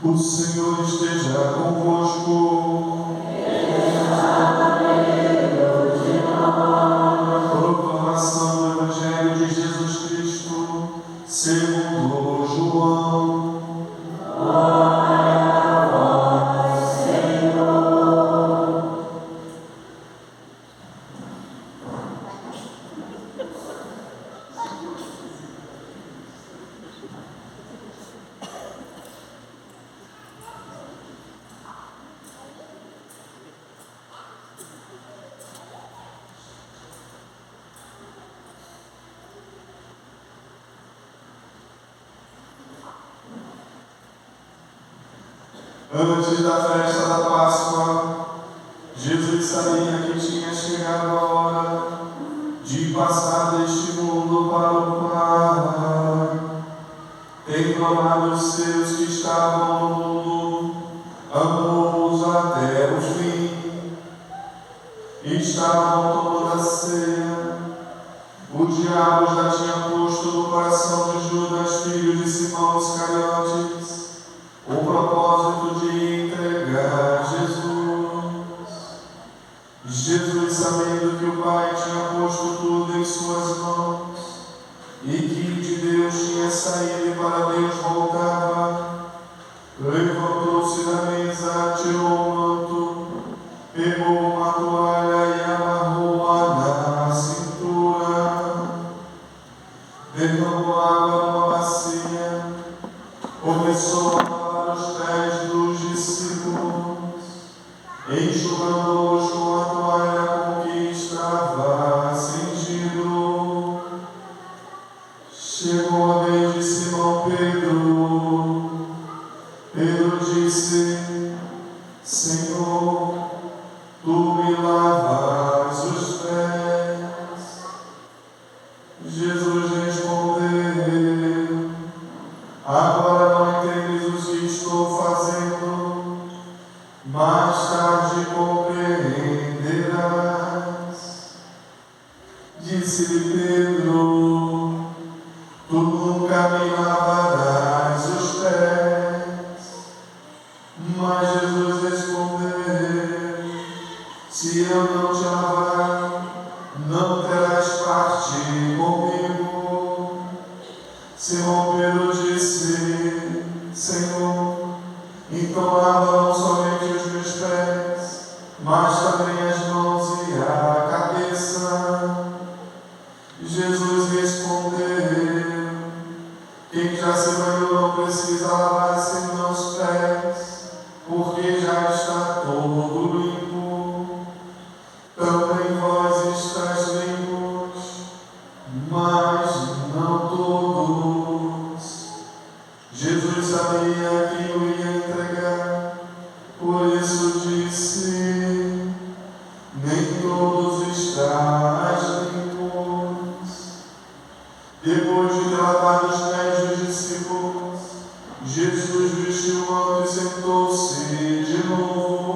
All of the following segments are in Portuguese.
O Senhor esteja convosco. Proclamação do Evangelho de Jesus Cristo, segundo João. Antes da festa da Páscoa, Jesus sabia que tinha chegado a hora de passar deste mundo para o Pai. Tendo amado os seus que estavam no mundo, amou-os até o fim. Estavam tomando a ceia. O diabo já tinha posto no coração de Judas, filho de Simão Iscariotes, o propósito de entregar Jesus. Jesus, sabendo que o Pai tinha posto tudo em suas mãos e que de Deus tinha saído e para Deus voltava, levantou-se da mesa, tirou o manto, pegou uma toalha e amarrou-a na cintura, derramou água numa bacia, começou a os pés dos discípulos, enxugando-os com a toalha com que estava cingido. Chegou a vez de Simão Pedro. Pedro disse: Senhor, tu me lavas os pés. Jesus respondeu: Agora não entendes o que estou fazendo, mais tarde compreenderás. Disse-lhe Pedro: Tu nunca me lavarás os pés. Mas Jesus respondeu: Se eu não te lavar, não terás parte comigo. Simão Pedro disse: Senhor, então lava não somente os meus pés, mas também as mãos e a cabeça. Jesus respondeu: Quem já se banhou não precisa lavar senão os pés, porque já está todo limpo. Também vós estáis limpos, mas não todos. Jesus sabia que o ia entregar, por isso disse: Nem todos estáis limpos. Depois de ter lavado os pés dos discípulos, Jesus vestiu o manto e sentou-se de novo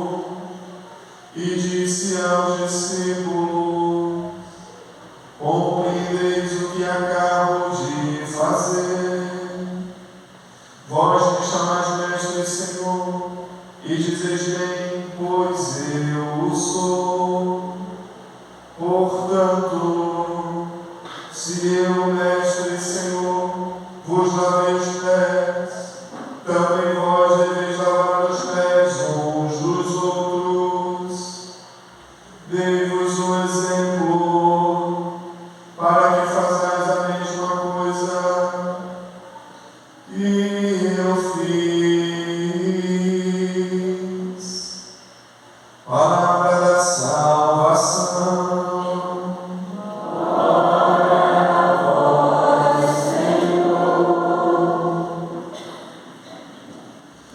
e disse aos discípulos: Compreendeis o que acabo de fazer? Vós me chamais mestre e Senhor, e dizeis bem, pois eu o sou. Portanto, se eu, Mestre e Senhor, vos lavei os pés, também vós deveis lavar os pés uns dos outros. Dei-vos um exemplo, para que façais a mesma coisa que eu fiz. Palavra da salvação.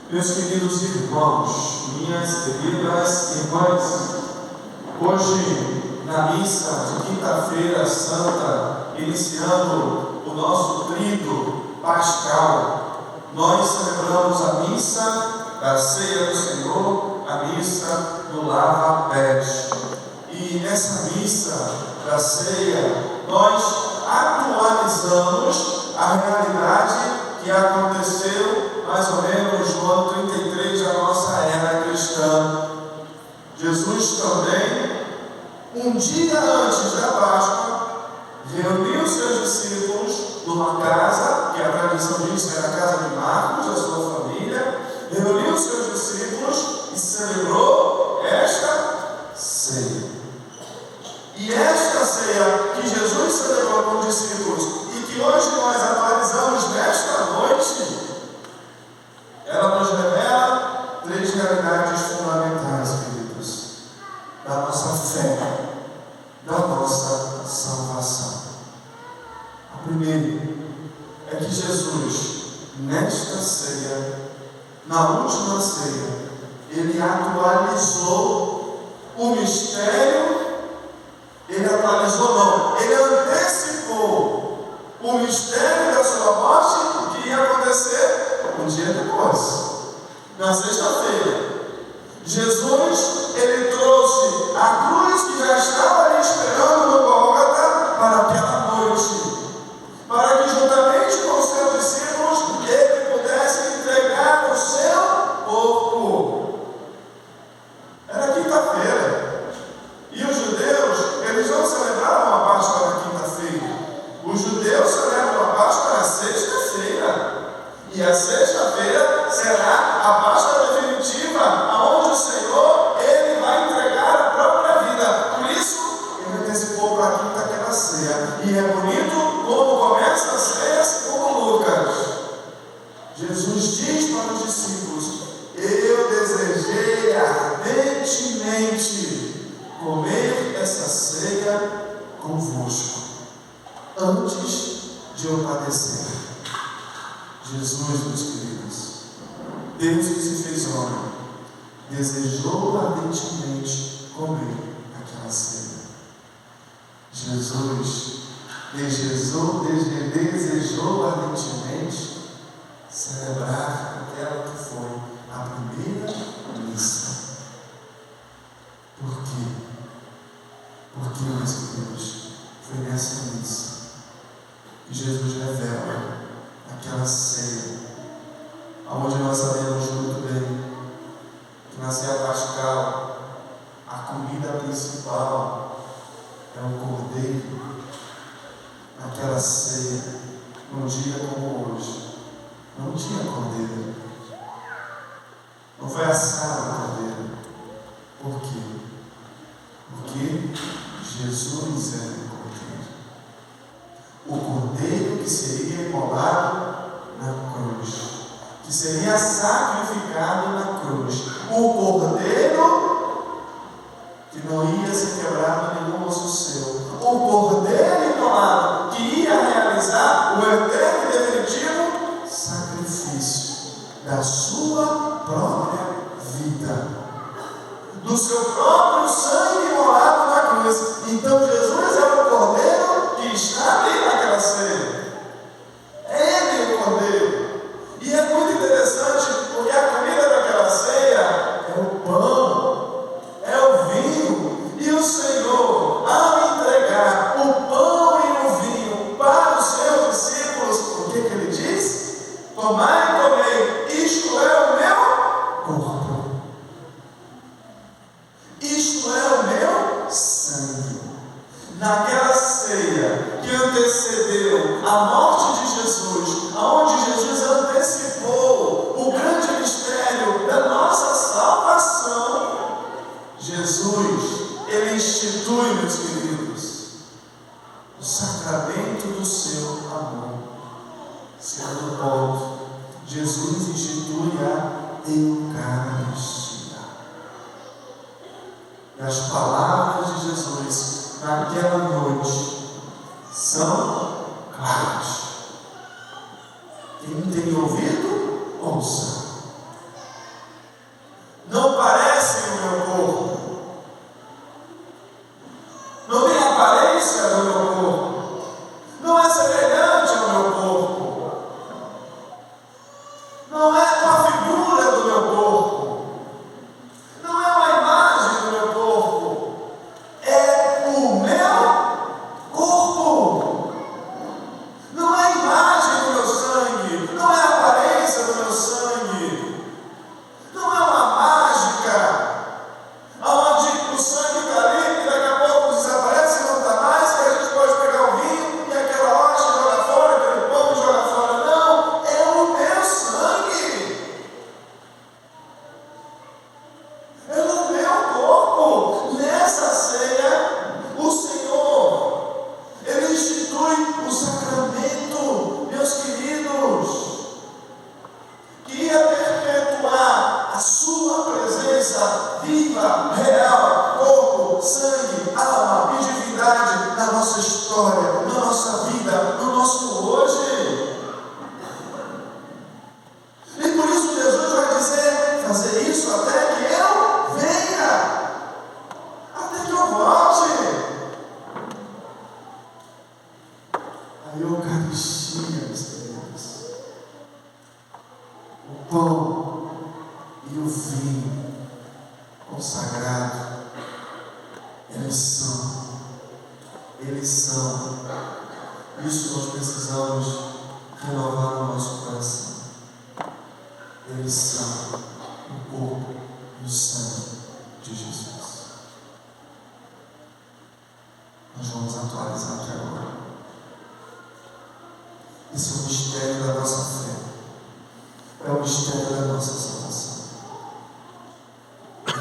Meus queridos irmãos, minhas queridas irmãs, hoje, na missa de quinta-feira santa, iniciando o nosso Tríduo Pascal, nós celebramos a missa da Ceia do Senhor, a missa do Lava-Pés. E nessa missa da Ceia, nós atualizamos a realidade que aconteceu mais ou menos no ano 33 da nossa era cristã. Jesus também, um dia antes da Páscoa, reuniu seus discípulos numa casa, que a tradição diz que era a casa de Marcos, a sua família, reuniu seus discípulos e celebrou esta ceia. E esta ceia que Jesus celebrou com os discípulos e que hoje nós atualizamos nesta noite, ela nos revela três realidades fundamentais, queridos, da nossa fé, da nossa salvação. A primeira é que Jesus, nesta ceia, na última ceia, ele atualizou o mistério. Ele atualizou, não, ele antecipou o mistério da sua morte que ia acontecer um dia depois, na sexta-feira. Jesus, ele trouxe a cruz que já estava ali esperando no Gólgota para aquela noite, para que juntamente com os seus discípulos ele pudesse entregar o seu corpo. Era quinta-feira. E os judeus, eles não celebravam a Páscoa na quinta-feira. Os judeus celebram a Páscoa na sexta-feira. E a sexta-feira será a Páscoa definitiva, onde o Senhor, ele vai entregar a própria vida. Por isso, ele antecipou para a quinta aquela ceia. E é bonito como começa a ceia segundo Lucas. Jesus diz para os discípulos: eu desejei ardentemente comer essa ceia convosco, antes de eu padecer. Jesus, meus queridos, Deus que se fez homem, desejou ardentemente comer aquela ceia. Jesus desejou ardentemente celebrar aquela que foi a primeira missa. Por quê? Porque, meus queridos, foi nessa missa que Jesus revela aquela ceia, onde nós sabemos muito bem que na ceia pascal a comida principal é o cordeiro. Naquela ceia, num dia como hoje, não tinha cordeiro, não foi assado o cordeiro. Por quê? Porque Jesus era o cordeiro que seria imolado na cruz, que seria sacrificado na cruz, o cordeiro que não ia ser quebrado nenhum osso seu, o cordeiro imolado que ia realizar o eterno e definitivo sacrifício da sua própria vida, do seu próprio sangue imolado na cruz. Então Jesus é o cordeiro que está ali naquela ceia. Ele é o cordeiro. E é muito interessante porque a naquela ceia que antecedeu a morte de Jesus, aonde Jesus antecipou o grande mistério da nossa salvação, Jesus, Ele institui, meus queridos, o sacramento do seu amor. Segundo ponto, Jesus institui a Eucaristia. E as palavras de Jesus naquela noite são claras. Quem tem ouvido, ouça. Não parece o meu corpo, não tem aparência do meu corpo, não é semelhante ao meu corpo, não é uma figura do meu corpo, não é uma imagem do meu corpo, é o meu corpo. Não é a imagem do meu sangue, não é a aparência do meu sangue, não é uma mágica, onde o sangue está ali e daqui a pouco desaparece e não está mais, que a gente pode pegar o vinho e aquela rocha joga fora, aquele pão joga fora. Não, é o meu sangue, é o meu corpo. Nessa ceia, o Senhor, Ele institui o sacramento, meus queridos, que ia perpetuar a sua presença viva, real, corpo, sangue, alma e divindade na nossa história, na nossa vida, no nosso hoje. E por isso Jesus vai dizer: fazer isso até que eu venha, até que eu volte. A Eucaristia, meus queridos, o pão e o vinho consagrado, eles são. Isso nós precisamos renovar no nosso coração. Eles são o corpo e o sangue de Jesus. Nós vamos atualizar aqui agora. Esse é o mistério da nossa fé. É o mistério da nossa salvação.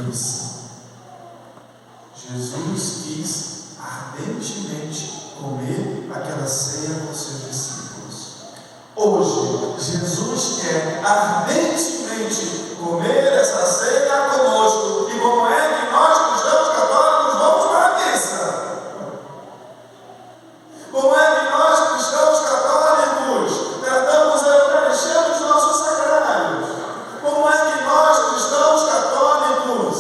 Eles são. Jesus quis ardentemente comer aquela ceia com seus discípulos. Hoje, Jesus quer ardentemente comer essa ceia conosco. E como é que nós, cristãos católicos, vamos para a missa? Como é que nós, cristãos católicos, tratamos a Eucaristia dos nossos sacrários? Como é que nós, cristãos católicos,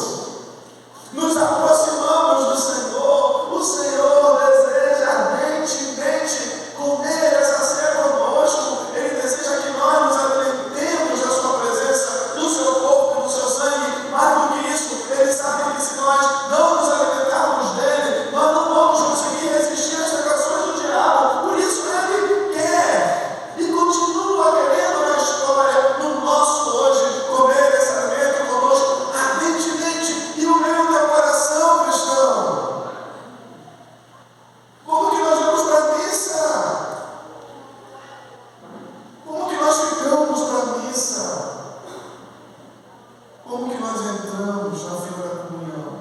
nos aproximamos do Senhor? O Senhor deseja ardentemente comer essa ceia conosco. Ele deseja que nós nos alimentemos da sua presença, do seu corpo e do seu sangue. Mais do que isso, Ele sabe que se nós não nos alimentarmos dele, nós não vamos conseguir resistir às tentações do diabo. Por isso Ele quer e continua querendo na história, no nosso hoje, comer esse alimento conosco ardentemente e no meio do teu coração, cristão. Como que nós vamos para a missa? Como que nós ficamos para a missa? Como que nós entramos na fila da comunhão?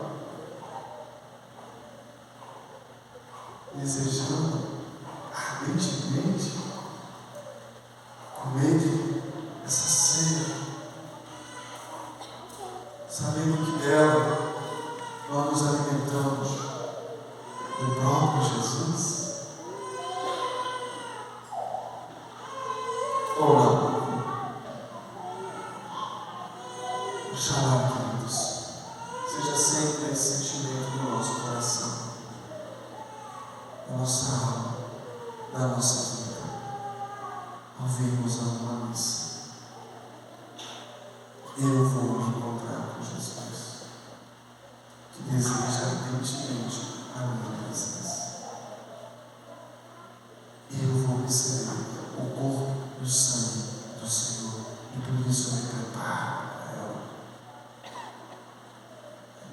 Desejando ardentemente comer essa ceia, sabendo que dela nós nos alimentamos do próprio Jesus? Ou não? Oxalá, queridos, seja sempre esse sentimento no nosso coração, na nossa alma, na nossa vida, ao virmos a uma missa. Eu vou me encontrar com Jesus, que deseja ardentemente a minha presença. Eu vou receber o corpo e o sangue do Senhor, e por isso eu me preparo para ela.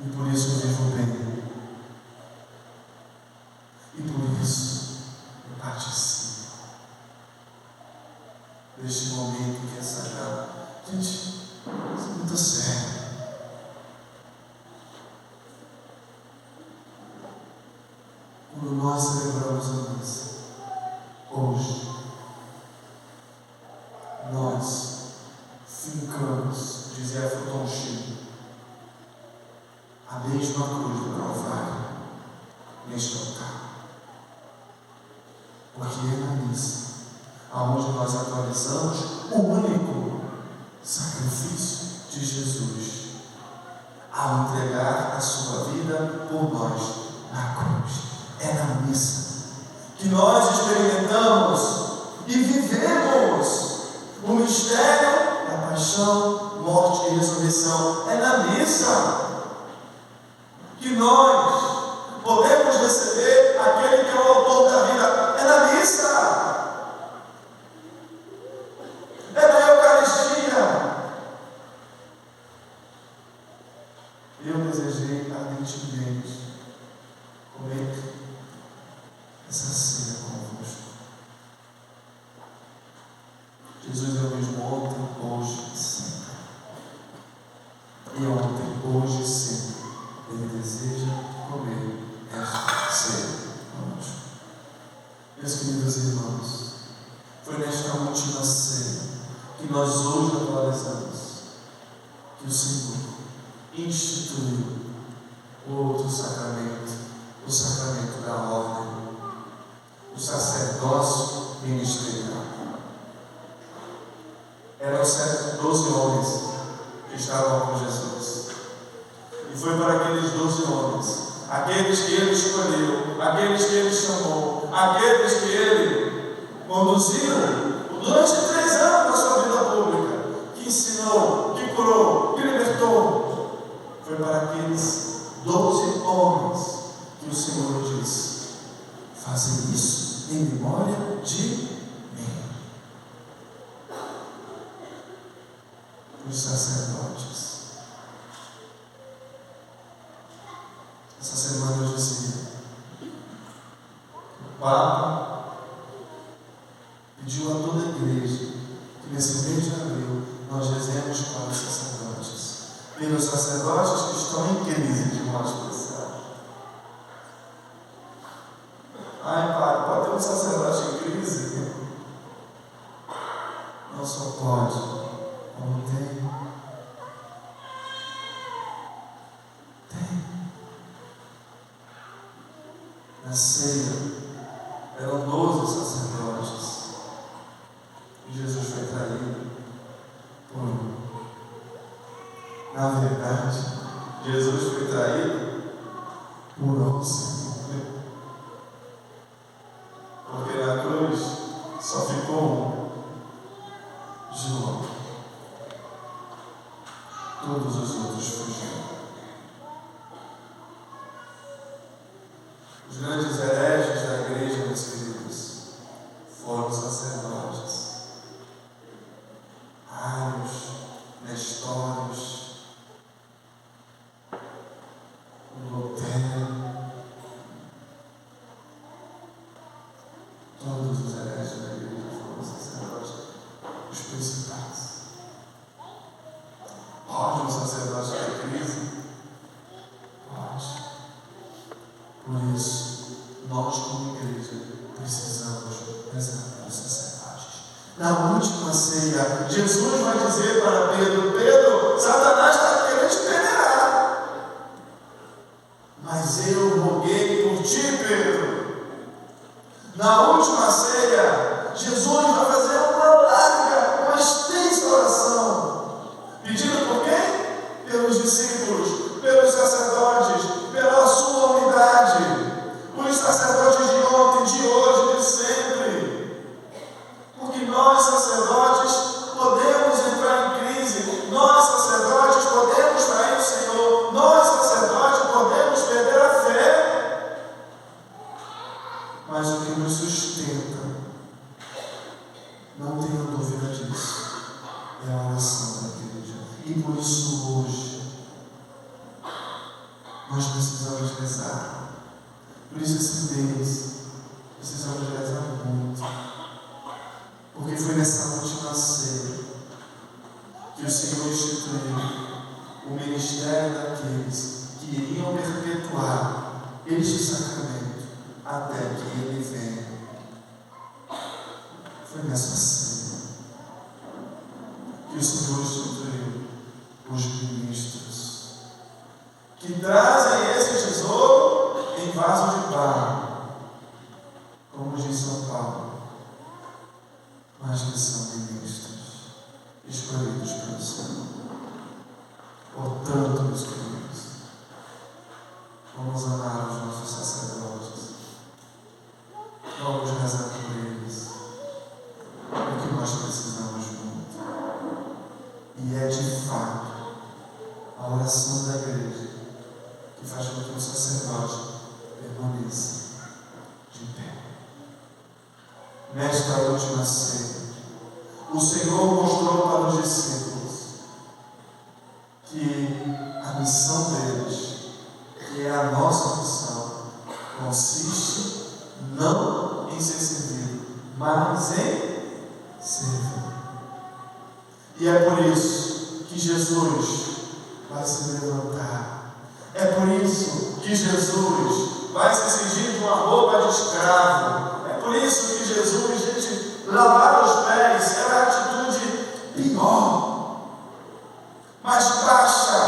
E por isso eu vivo bem. E por isso eu participo deste momento que é sagrado. Gente, isso é muito sério. Quando nós celebramos a missa, hoje, nós fincamos, dizia Fulton Sheen, a mesma cruz do Calvário neste altar. Porque é na missa aonde nós atualizamos o único sacrifício de Jesus ao entregar a sua vida por nós na cruz. É na missa que nós experimentamos e vivemos o mistério da paixão, morte e ressurreição. É na missa que nós podemos receber aquele que é o autor da vida. É na missa. É na Eucaristia. Eu desejei ardentemente comer essa ceia convosco. Jesus é o mesmo ontem, hoje e sempre. E ontem, hoje e sempre, Ele deseja comer esta ceia conosco. Meus queridos irmãos, foi nesta última ceia que nós hoje atualizamos que o Senhor instituiu o outro sacramento, o sacramento da ordem, o sacerdócio ministerial. Eram 12 homens que estavam com Jesus. E foi para aqueles 12 homens, aqueles que ele escolheu, aqueles que ele chamou, aqueles que ele conduziu durante 3 anos da sua vida pública, que ensinou, que curou, que libertou. Foi para aqueles 12 homens que o Senhor disse: fazer isso em memória de mim. Os sacerdotes. Essa semana eu dizia: o Papa pediu a toda a igreja que nesse mês de abril nós rezemos para os sacerdotes, pelos sacerdotes que estão em crise de modo especial. Ai, Pai, pode ter um sacerdote em crise? Não só pode, como tem. Na ceia eram 12 sacerdotes e Jesus foi traído por um. Na verdade, Jesus foi traído por 11. Porque na cruz só ficou um, João. Todos os outros fugiram. Os grandes hereges da igreja, meus queridos, foram sacerdotes. Ários, nestórios, Lutero, todos os hereges da igreja foram sacerdotes, os principais. Pode um sacerdote ter crise? Pode. Por isso, nós como igreja precisamos rezar pelos sacerdotes. Na última ceia, Jesus vai dizer para Pedro: Pedro, Satanás está querendo te peneirar, mas eu roguei por ti, Pedro. Na última ceia, Jesus vai fazer uma larga, uma extensa oração, pedindo por quem? Pelos discípulos, pelos sacerdotes, pela sua unidade, os sacerdotes de ontem, de hoje, de sempre. Porque nós, sacerdotes, podemos entrar em crise, nós, sacerdotes, podemos trair o Senhor, nós, sacerdotes, podemos perder a fé. Mas o que nos sustenta, não tenho dúvida disso, é a oração da igreja. E por isso hoje nós precisamos rezar. Por isso esse mês nessa última ceia que o Senhor instituiu o ministério daqueles que iriam perpetuar este sacramento até que Ele venha. Foi nessa ceia que o Senhor instituiu os ministros, que trazem esse tesouro em vaso de barro, como diz São Paulo, mas que são ministros escolhidos pelo Senhor. Portanto, meus queridos, vamos amar os nossos sacerdotes, vamos rezar por eles, o que nós precisamos muito. E é de fato a oração da igreja que faz com que o sacerdote permaneça de pé. Nesta última ceia, o Senhor mostrou para os discípulos que a missão deles, que é a nossa missão, consiste não em ser servido, mas em servir. E é por isso que Jesus vai se levantar. É por isso que Jesus vai se cingir de uma roupa de escravo. É por isso que Jesus, gente, lavar os pés era a atitude pior, mais baixa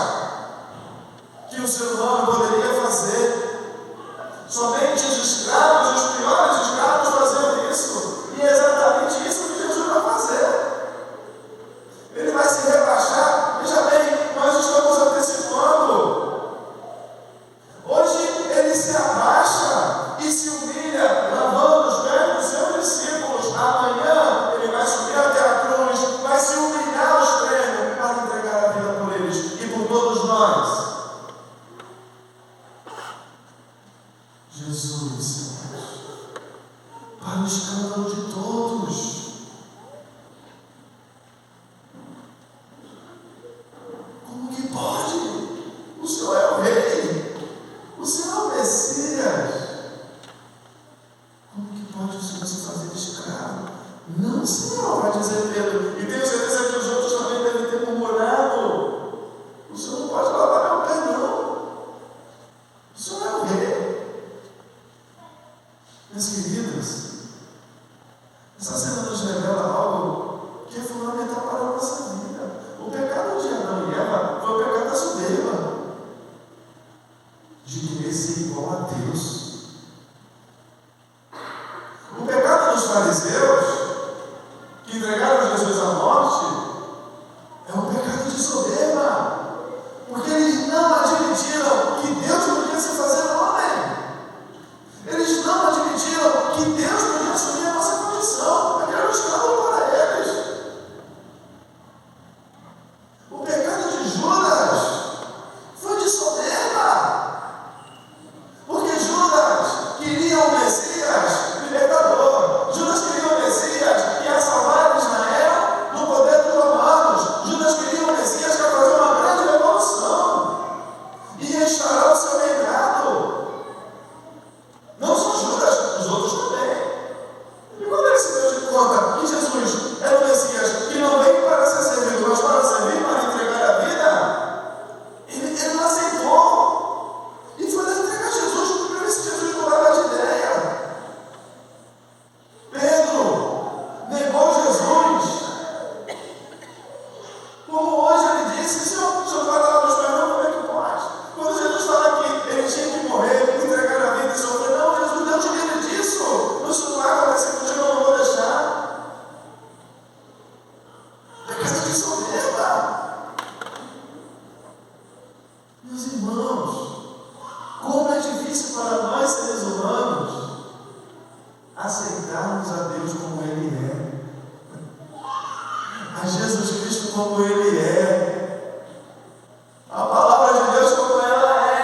que o ser humano poderia fazer. Somente os escravos, os piores escravos faziam isso. E é exatamente isso que Jesus vai fazer. Ele vai se rebaixar. Veja bem, nós estamos antecipando. Hoje ele se abaixa e se humilha, lavando os pés dos seus discípulos. Amanhã ele vai subir até a cruz, vai se humilhar ao extremo para entregar a vida por eles e por todos nós. Jesus, Senhor, para o escândalo de todos. Como que pode? O Senhor é o Rei, o Senhor é o Messias. Como que pode o Senhor se fazer escravo? Não, Senhor, vai dizer Pedro. E tenho certeza que os outros também devem ter murmurado. O Senhor não pode lavar meu pé, não. O Senhor é o Rei. Meus queridos, essa cena nos revela algo que é fundamental para a nossa vida. O pecado de Adão e Eva foi o pecado da soberba, de querer ser igual a Deus. O pecado dos fariseus, que entregaram Jesus à morte, é um pecado de soberba, porque eles não admitiram que Deus podia se fazer homem. Eles não admitiram que Deus podia assumir a nossa condição. Aquilo era um escândalo para eles. O pecado de Judas foi de soberba, porque Judas queria o Messias libertador. Judas queria o Messias que ia salvar Israel do poder dos romanos. Judas queria o Messias que ia fazer uma grande revolução e restaurar o seu reinado. Não só Judas, os outros também. E quando ele se deu de conta que Jesus era o Messias, que não veio para ser servido, mas para servir, para entregar a vida, ele não aceitou. E foi lá entregar Jesus, para ver se Jesus mudava de ideia. Pedro negou Jesus. Como hoje ele disse, se o senhor vai lavar os pés, não, como é que pode? Quando Jesus fala que ele tinha que morrer, entregar a vida e sofrer, não, Jesus, Deus te livre disso. Isso não vai acontecer contigo, eu não vou deixar. Pecado de soberba. Meus irmãos, como é difícil para nós, seres humanos, aceitarmos a Deus como Ele é, a Jesus Cristo como Ele é, a palavra de Deus como ela é.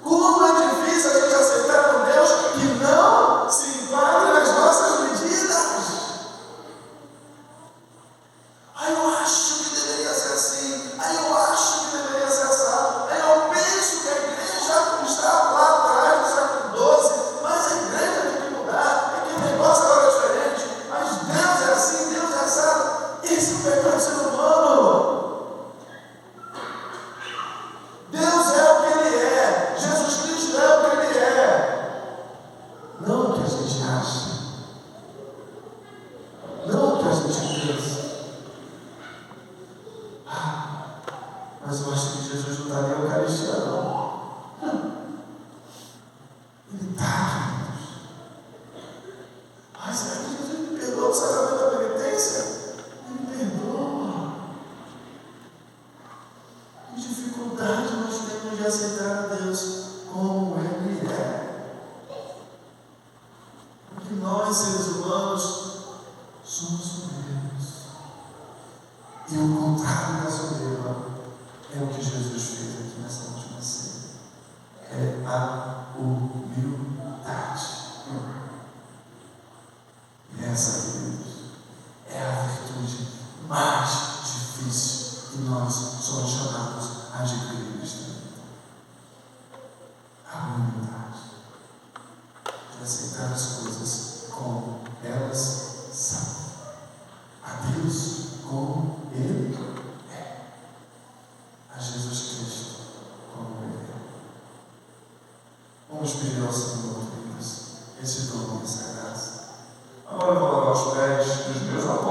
Como é difícil a gente aceitar um Deus que não se enquadra nas nossas medidas. Eu acho que deveria ser assim. Eu acho que deveria ser assado. Eu penso que a igreja está lá atrás do século XII, mas a igreja tem que mudar. É que o negócio agora é diferente. Mas Deus nós, seres humanos, somos soberbos. E o contrário da soberba é o que Jesus fez aqui nessa última ceia. É a humildade. E essa, queridos, é a virtude mais difícil que nós somos chamados a adquirir nesta vida. A humildade. De aceitar as coisas como elas são. A Deus como Ele é. A Jesus Cristo como Ele é. Vamos pedir ao Senhor, queridos, esse dom e essa graça. Agora eu vou lavar os pés dos meus avós.